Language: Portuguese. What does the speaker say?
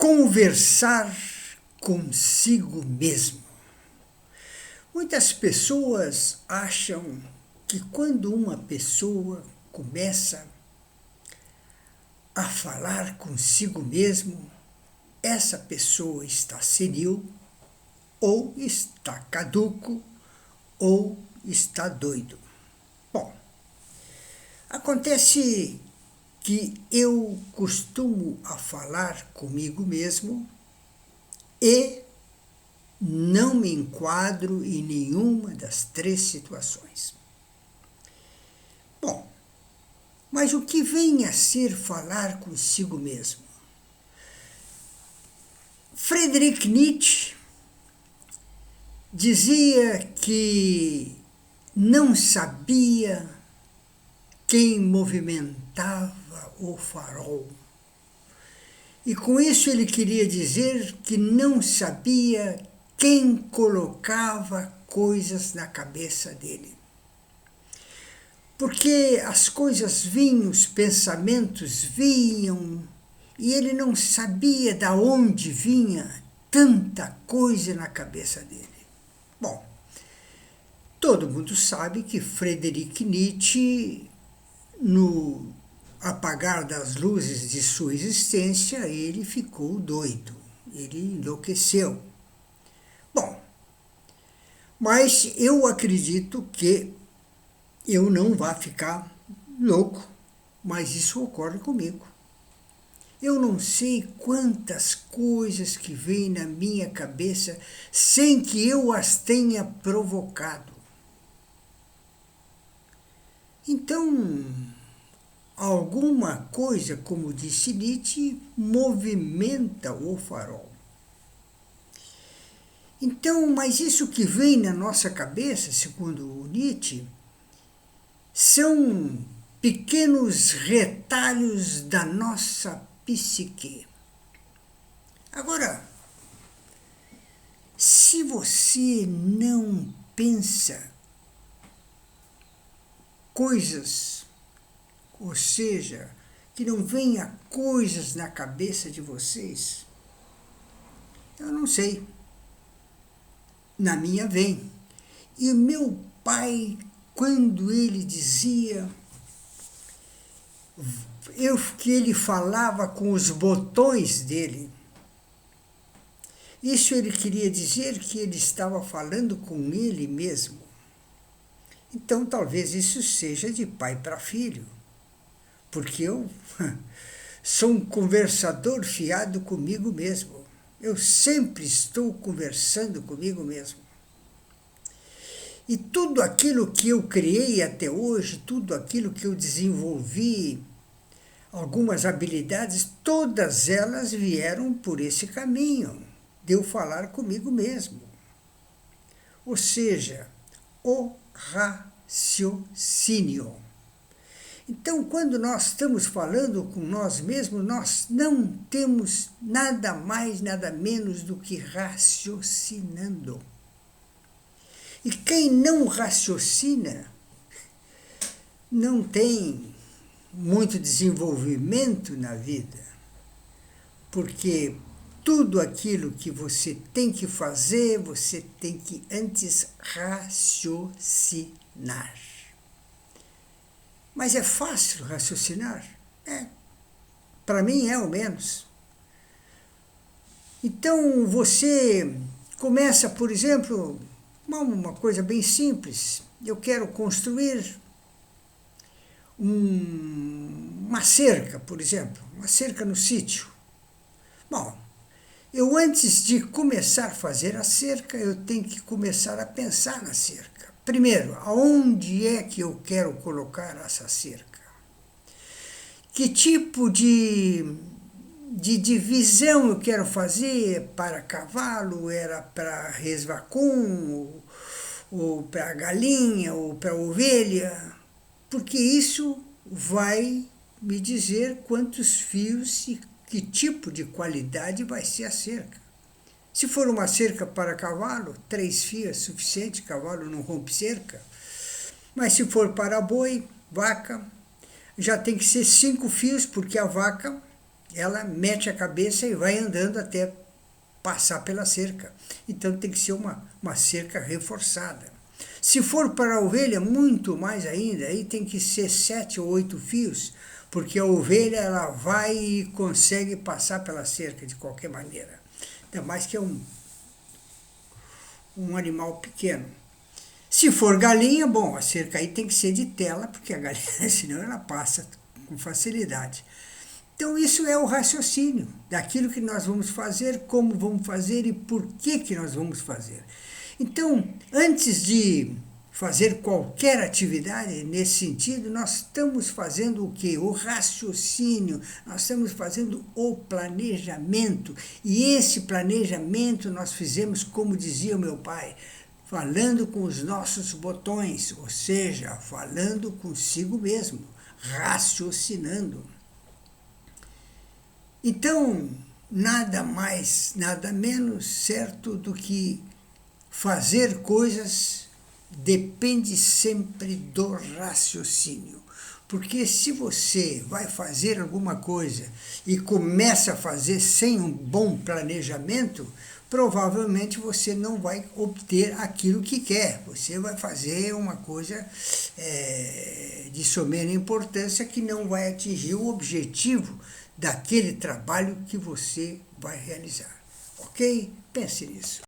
Conversar consigo mesmo. Muitas pessoas acham que quando uma pessoa começa a falar consigo mesmo, essa pessoa está senil, ou está caduco, ou está doido. Bom, acontece que eu costumo a falar comigo mesmo e não me enquadro em nenhuma das três situações. Bom, mas o que vem a ser falar consigo mesmo? Friedrich Nietzsche dizia que não sabia quem movimentava o farol. E com isso ele queria dizer que não sabia quem colocava coisas na cabeça dele. Porque as coisas vinham, os pensamentos vinham, e ele não sabia de onde vinha tanta coisa na cabeça dele. Bom, todo mundo sabe que Friedrich Nietzsche, no apagar das luzes de sua existência, ele ficou doido, ele enlouqueceu. Bom, mas eu acredito que eu não vá ficar louco, mas isso ocorre comigo. Eu não sei quantas coisas que vêm na minha cabeça sem que eu as tenha provocado. Então, alguma coisa, como disse Nietzsche, movimenta o farol. Então, mas isso que vem na nossa cabeça, segundo o Nietzsche, são pequenos retalhos da nossa psique. Agora, se você não pensa coisas, ou seja, que não venha coisas na cabeça de vocês, eu não sei. Na minha vem. E o meu pai, quando ele dizia, que ele falava com os botões dele, isso ele queria dizer que ele estava falando com ele mesmo. Então talvez isso seja de pai para filho, porque eu sou um conversador fiado comigo mesmo. Eu sempre estou conversando comigo mesmo. E tudo aquilo que eu criei até hoje, tudo aquilo que eu desenvolvi, algumas habilidades, todas elas vieram por esse caminho, de eu falar comigo mesmo. Ou seja, o raciocínio. Então, quando nós estamos falando com nós mesmos, nós não temos nada mais, nada menos do que raciocinando. E quem não raciocina não tem muito desenvolvimento na vida, porque tudo aquilo que você tem que fazer, você tem que antes raciocinar. Mas é fácil raciocinar? Para mim é ao menos. Então você começa, por exemplo, uma coisa bem simples. Eu quero construir uma cerca, por exemplo, uma cerca no sítio. Bom, eu antes de começar a fazer a cerca, eu tenho que começar a pensar na cerca. Primeiro, aonde é que eu quero colocar essa cerca? Que tipo de divisão eu quero fazer para cavalo, era para resvacum, ou para galinha, ou para ovelha? Porque isso vai me dizer quantos fios e que tipo de qualidade vai ser a cerca. Se for uma cerca para cavalo, 3 fios é suficiente, cavalo não rompe cerca. Mas se for para boi, vaca, já tem que ser 5 fios, porque a vaca ela mete a cabeça e vai andando até passar pela cerca. Então tem que ser uma cerca reforçada. Se for para a ovelha, muito mais ainda, aí tem que ser 7 ou 8 fios, porque a ovelha ela vai e consegue passar pela cerca de qualquer maneira. Ainda mais que é um animal pequeno. Se for galinha, bom, a cerca aí tem que ser de tela, porque a galinha, senão ela passa com facilidade. Então, isso é o raciocínio daquilo que nós vamos fazer, como vamos fazer e por que nós vamos fazer. Então, antes de fazer qualquer atividade nesse sentido, nós estamos fazendo o quê? O raciocínio, nós estamos fazendo o planejamento. E esse planejamento nós fizemos, como dizia o meu pai, falando com os nossos botões, ou seja, falando consigo mesmo, raciocinando. Então, nada mais, nada menos certo do que fazer coisas depende sempre do raciocínio. Porque se você vai fazer alguma coisa e começa a fazer sem um bom planejamento, provavelmente você não vai obter aquilo que quer. Você vai fazer uma coisa de soberana importância que não vai atingir o objetivo daquele trabalho que você vai realizar. Ok? Pense nisso.